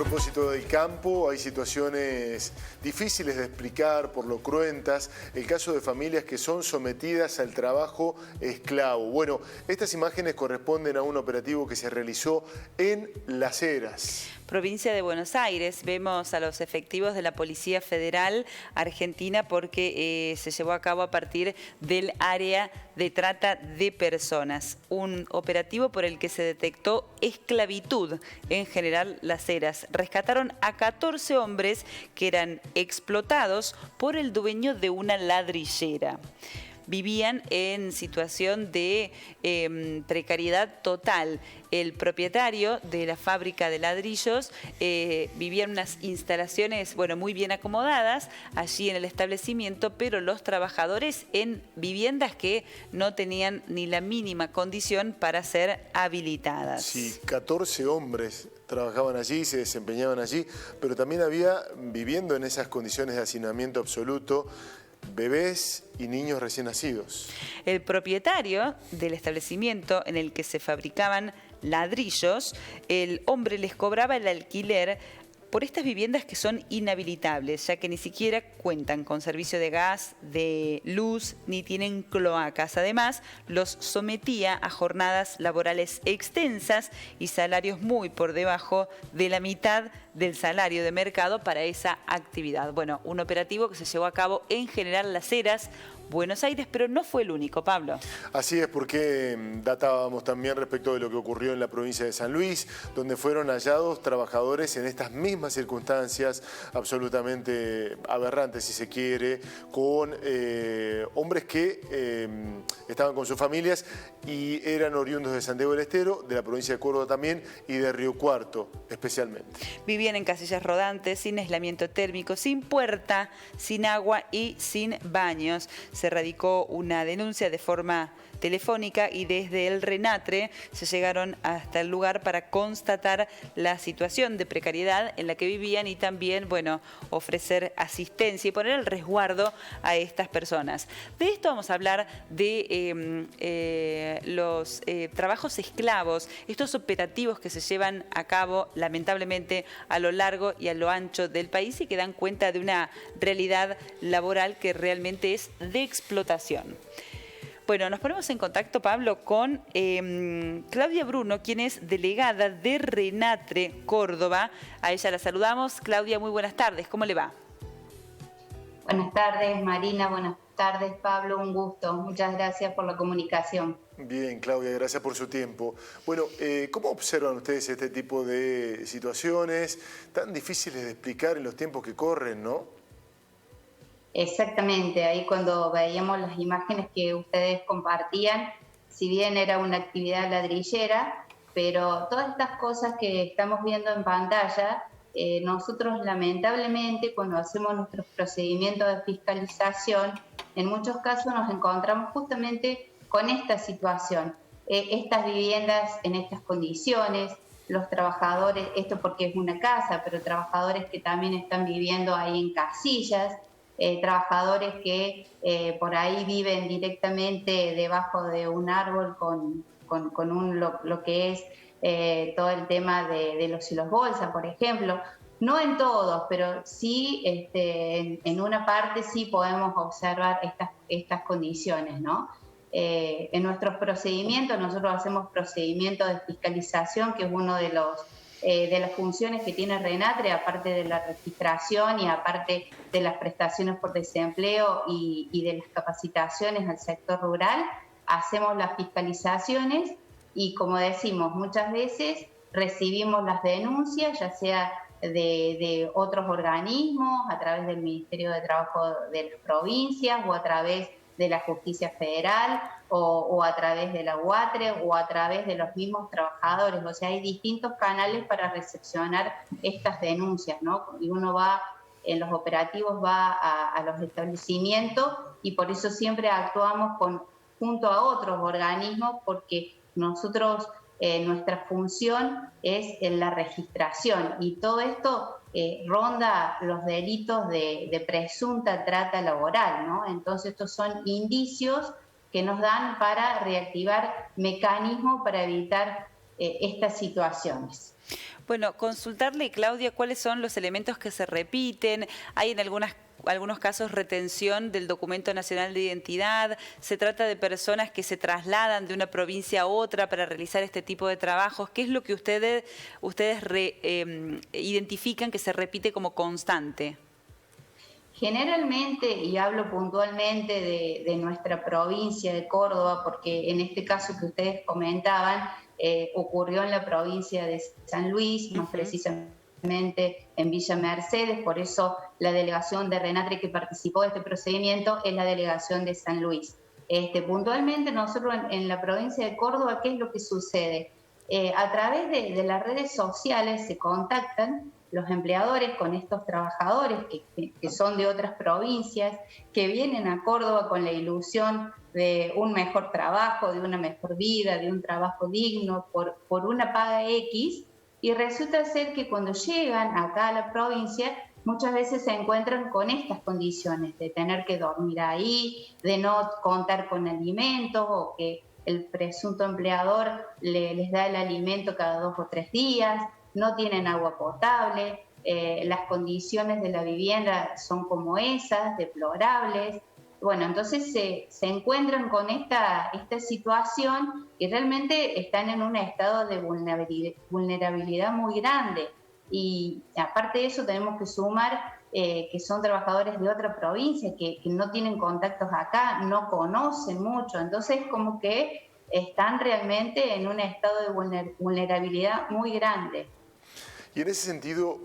propósito del campo, hay situaciones difíciles de explicar por lo cruentas. El caso de familias que son sometidas al trabajo esclavo. Bueno, estas imágenes corresponden a un operativo que se realizó en Las Heras, provincia de Buenos Aires. Vemos a los efectivos de la Policía Federal Argentina porque se llevó a cabo a partir del área de trata de personas. Un operativo por el que se detectó esclavitud en General Las Heras. Rescataron a 14 hombres que eran explotados por el dueño de una ladrillera. Vivían en situación de precariedad total. El propietario de la fábrica de ladrillos vivía en unas instalaciones, muy bien acomodadas allí en el establecimiento, pero los trabajadores en viviendas que no tenían ni la mínima condición para ser habilitadas. Sí, 14 hombres trabajaban allí, se desempeñaban allí, pero también había, viviendo en esas condiciones de hacinamiento absoluto, bebés y niños recién nacidos. El propietario del establecimiento en el que se fabricaban ladrillos, el hombre les cobraba el alquiler por estas viviendas que son inhabilitables, ya que ni siquiera cuentan con servicio de gas, de luz, ni tienen cloacas. Además, los sometía a jornadas laborales extensas y salarios muy por debajo de la mitad del salario de mercado para esa actividad. Bueno, un operativo que se llevó a cabo en General Las Heras, Buenos Aires, pero no fue el único, Pablo. Así es, porque datábamos también respecto de lo que ocurrió en la provincia de San Luis, donde fueron hallados trabajadores en estas mismas circunstancias absolutamente aberrantes, si se quiere, con hombres que estaban con sus familias y eran oriundos de Santiago del Estero, de la provincia de Córdoba también y de Río Cuarto especialmente. Vivían en casillas rodantes, sin aislamiento térmico, sin puerta, sin agua y sin baños. Se radicó una denuncia de forma telefónica y desde el RENATRE se llegaron hasta el lugar para constatar la situación de precariedad en la que vivían y también, ofrecer asistencia y poner el resguardo a estas personas. De esto vamos a hablar de los trabajos esclavos, estos operativos que se llevan a cabo lamentablemente a lo largo y a lo ancho del país y que dan cuenta de una realidad laboral que realmente es de explotación. Bueno, nos ponemos en contacto, Pablo, con Claudia Bruno, quien es delegada de RENATRE Córdoba. A ella la saludamos. Claudia, muy buenas tardes. ¿Cómo le va? Buenas tardes, Marina. Buenas tardes, Pablo. Un gusto. Muchas gracias por la comunicación. Bien, Claudia, gracias por su tiempo. Bueno, ¿cómo observan ustedes este tipo de situaciones tan difíciles de explicar en los tiempos que corren, no? Exactamente, ahí cuando veíamos las imágenes que ustedes compartían, si bien era una actividad ladrillera, pero todas estas cosas que estamos viendo en pantalla, nosotros lamentablemente cuando hacemos nuestros procedimientos de fiscalización, en muchos casos nos encontramos justamente con esta situación, estas viviendas en estas condiciones, los trabajadores, esto porque es una casa, pero trabajadores que también están viviendo ahí en casillas, trabajadores que por ahí viven directamente debajo de un árbol con lo que es todo el tema de los hilos bolsa, por ejemplo. No en todos, pero sí en una parte sí podemos observar estas condiciones, ¿no? En nuestros procedimientos, nosotros hacemos procedimientos de fiscalización, que es uno de las funciones que tiene RENATRE, aparte de la registración y aparte de las prestaciones por desempleo y de las capacitaciones al sector rural, hacemos las fiscalizaciones y, como decimos, muchas veces recibimos las denuncias, ya sea de otros organismos, a través del Ministerio de Trabajo de las provincias o a través de la Justicia Federal o a través de la UATRE o a través de los mismos trabajadores. O sea, hay distintos canales para recepcionar estas denuncias, ¿no? Y uno va, en los operativos va a los establecimientos y por eso siempre actuamos junto a otros organismos porque nosotros, nuestra función es en la registración y todo esto ronda los delitos de presunta trata laboral, ¿no? Entonces estos son indicios que nos dan para reactivar mecanismos para evitar estas situaciones. Bueno, consultarle, Claudia, cuáles son los elementos que se repiten. Hay en algunos casos retención del documento nacional de identidad. Se trata de personas que se trasladan de una provincia a otra para realizar este tipo de trabajos. ¿Qué es lo que ustedes identifican que se repite como constante? Generalmente, y hablo puntualmente de nuestra provincia de Córdoba, porque en este caso que ustedes comentaban, ocurrió en la provincia de San Luis, más precisamente en Villa Mercedes, por eso la delegación de Renatre que participó de este procedimiento es la delegación de San Luis. Puntualmente nosotros en la provincia de Córdoba, ¿qué es lo que sucede? A través de las redes sociales se contactan los empleadores con estos trabajadores que son de otras provincias, que vienen a Córdoba con la ilusión de un mejor trabajo, de una mejor vida, de un trabajo digno, por una paga X, y resulta ser que cuando llegan acá a la provincia, muchas veces se encuentran con estas condiciones, de tener que dormir ahí, de no contar con alimentos, o que el presunto empleador les da el alimento cada 2 o 3 días, no tienen agua potable, las condiciones de la vivienda son como esas, deplorables. Bueno, entonces se encuentran con esta situación y realmente están en un estado de vulnerabilidad muy grande. Y aparte de eso tenemos que sumar que son trabajadores de otra provincia, que no tienen contactos acá, no conocen mucho, entonces como que están realmente en un estado de vulnerabilidad muy grande. Y en ese sentido,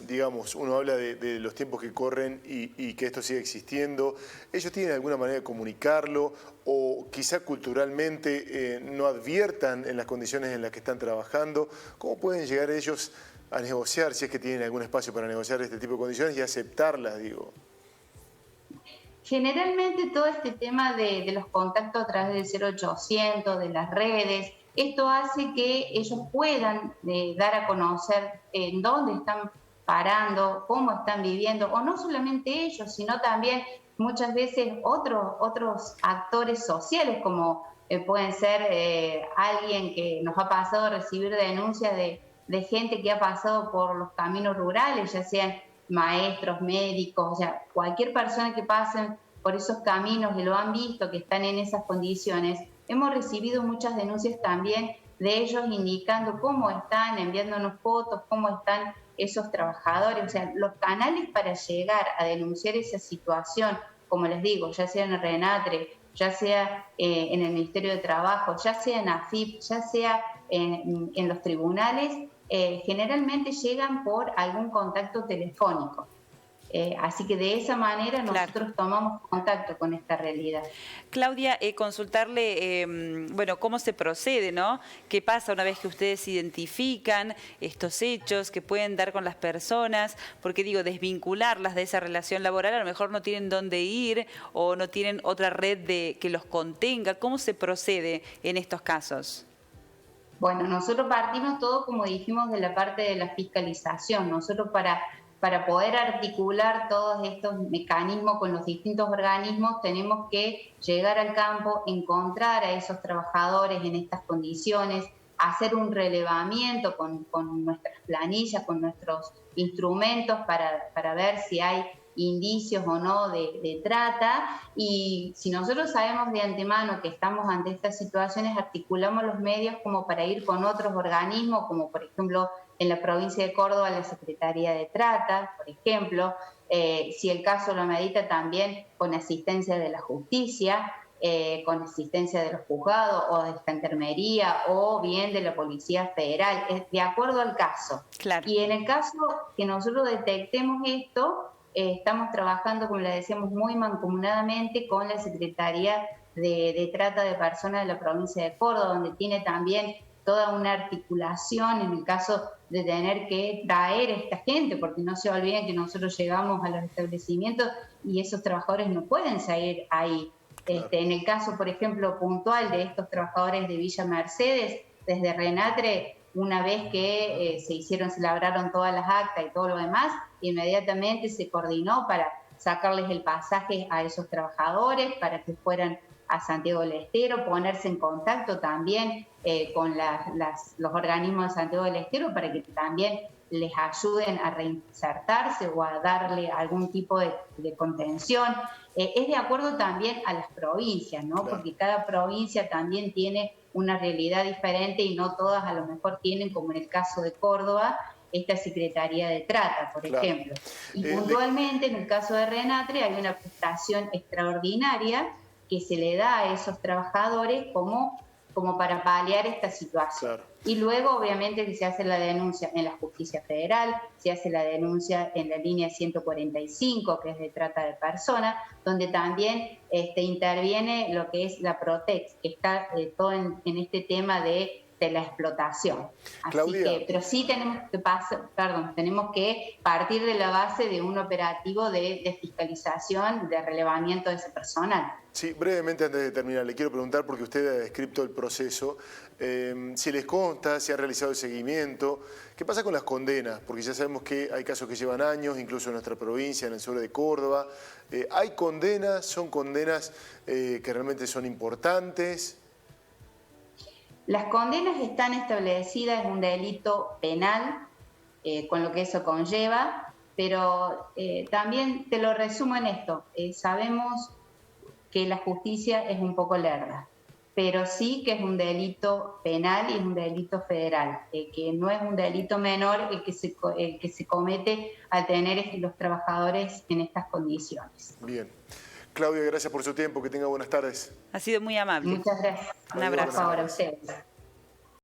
digamos, uno habla de los tiempos que corren y que esto sigue existiendo. ¿Ellos tienen alguna manera de comunicarlo o quizá culturalmente no adviertan en las condiciones en las que están trabajando? ¿Cómo pueden llegar ellos a negociar, si es que tienen algún espacio para negociar este tipo de condiciones y aceptarlas, digo? Generalmente todo este tema de los contactos a través del 0800, de las redes, esto hace que ellos puedan dar a conocer en dónde están parando, cómo están viviendo, o no solamente ellos, sino también muchas veces otros actores sociales, como pueden ser alguien que nos ha pasado a recibir denuncias de gente que ha pasado por los caminos rurales, ya sean maestros, médicos, o sea, cualquier persona que pase por esos caminos y lo han visto, que están en esas condiciones. Hemos recibido muchas denuncias también de ellos indicando cómo están, enviándonos fotos, cómo están esos trabajadores. O sea, los canales para llegar a denunciar esa situación, como les digo, ya sea en Renatre, ya sea en el Ministerio de Trabajo, ya sea en AFIP, ya sea en los tribunales, generalmente llegan por algún contacto telefónico. Así que de esa manera nosotros tomamos contacto con esta realidad. Claudia, consultarle, bueno, cómo se procede, ¿no? ¿Qué pasa una vez que ustedes identifican estos hechos que pueden dar con las personas? Porque digo, desvincularlas de esa relación laboral, a lo mejor no tienen dónde ir o no tienen otra red que los contenga. ¿Cómo se procede en estos casos? Bueno, nosotros partimos todo, como dijimos, de la parte de la fiscalización. Nosotros para poder articular todos estos mecanismos con los distintos organismos, tenemos que llegar al campo, encontrar a esos trabajadores en estas condiciones, hacer un relevamiento con nuestras planillas, con nuestros instrumentos para ver si hay indicios o no de trata, y si nosotros sabemos de antemano que estamos ante estas situaciones, articulamos los medios como para ir con otros organismos, como por ejemplo en la provincia de Córdoba la Secretaría de Trata, por ejemplo, si el caso lo medita también con asistencia de la justicia, con asistencia de los juzgados o de gendarmería o bien de la Policía Federal, de acuerdo al caso. Claro. Y en el caso que nosotros detectemos esto, estamos trabajando, como le decíamos, muy mancomunadamente con la Secretaría de Trata de Personas de la provincia de Córdoba, donde tiene también toda una articulación en el caso de tener que traer a esta gente, porque no se olviden que nosotros llegamos a los establecimientos y esos trabajadores no pueden salir ahí. Claro. En el caso, por ejemplo, puntual de estos trabajadores de Villa Mercedes, desde Renatre, una vez que se labraron todas las actas y todo lo demás, inmediatamente se coordinó para sacarles el pasaje a esos trabajadores, para que fueran a Santiago del Estero, ponerse en contacto también con los organismos de Santiago del Estero para que también les ayuden a reinsertarse o a darle algún tipo de contención. Es de acuerdo también a las provincias, ¿no? Claro. Porque cada provincia también tiene una realidad diferente y no todas a lo mejor tienen, como en el caso de Córdoba, esta Secretaría de Trata, por ejemplo. Y puntualmente, en el caso de Renatre, hay una prestación extraordinaria que se le da a esos trabajadores como para paliar esta situación. Claro. Y luego, obviamente, que se hace la denuncia en la Justicia Federal, se hace la denuncia en la línea 145, que es de trata de personas, donde también interviene lo que es la Protex, que está todo en este tema de la explotación. Así Claudia. que, pero sí tenemos que partir de la base de un operativo de fiscalización, de relevamiento de ese personal. Sí, brevemente antes de terminar, le quiero preguntar, porque usted ha descrito el proceso, si les consta, si ha realizado el seguimiento, ¿qué pasa con las condenas? Porque ya sabemos que hay casos que llevan años, incluso en nuestra provincia, en el sur de Córdoba. ¿Hay condenas? ¿Son condenas que realmente son importantes? Las condenas están establecidas en un delito penal, con lo que eso conlleva, pero también te lo resumo en esto. Sabemos que la justicia es un poco lerda, pero sí que es un delito penal y es un delito federal, que no es un delito menor el que se comete al tener los trabajadores en estas condiciones. Bien. Claudia, gracias por su tiempo, que tenga buenas tardes. Ha sido muy amable. Muchas gracias. Un abrazo. Por favor, a ustedes.